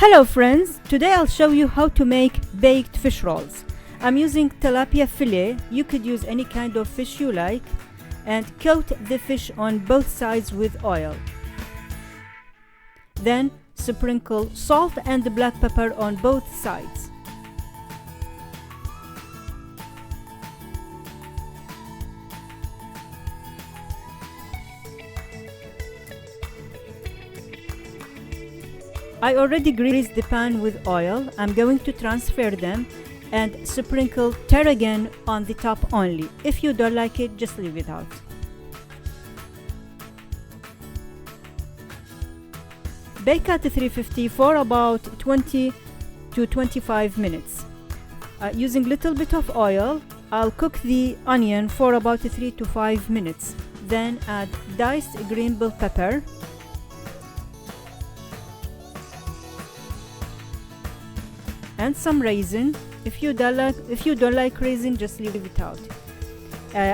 Hello friends, today I'll show you how to make baked fish rolls. I'm using tilapia fillet. You could use any kind of fish you like, and coat the fish on both sides with oil. Then sprinkle salt and black pepper on both sides. I already greased the pan with oil. I'm going to transfer them and sprinkle tarragon on the top only. If you don't like it, just leave it out. Bake at 350 for about 20 to 25 minutes. Using little bit of oil, I'll cook the onion for about 3 to 5 minutes. Then add diced green bell pepper, and some raisin. If you don't like raisin, just leave it out.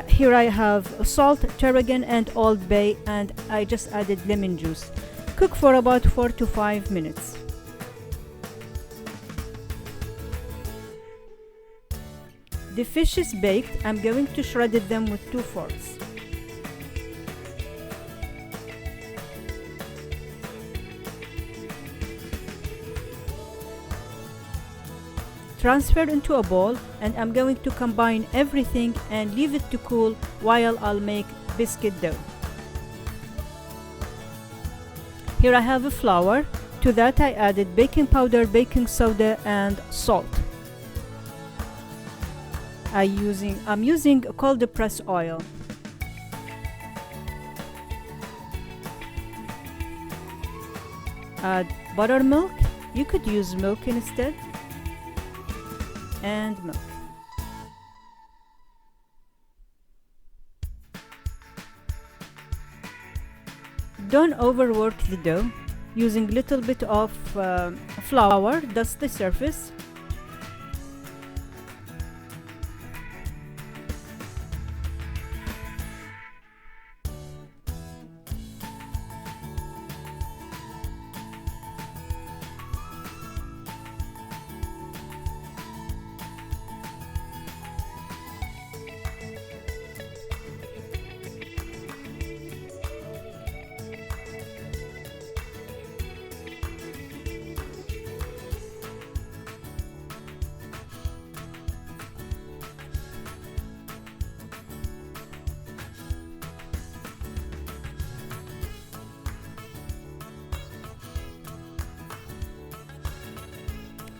Here I have salt, tarragon and Old Bay, and I just added lemon juice. Cook for about 4 to 5 minutes. The fish is baked. I'm going to shred them with 2 forks. Transfer into a bowl, and I'm going to combine everything and leave it to cool while I'll make biscuit dough. Here I have a flour. To that I added baking powder, baking soda and salt. I'm using cold press oil. Add buttermilk. You could use milk instead. And milk. Don't overwork the dough. Using little bit of flour, dust the surface.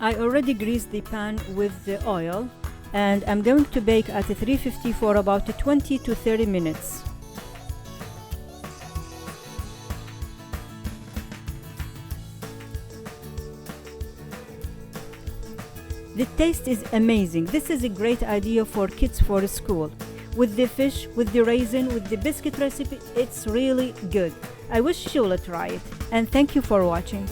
I already greased the pan with the oil, and I'm going to bake at 350 for about 20 to 30 minutes. The taste is amazing. This is a great idea for kids for school. With the fish, with the raisin, with the biscuit recipe, it's really good. I wish you will try it, and thank you for watching.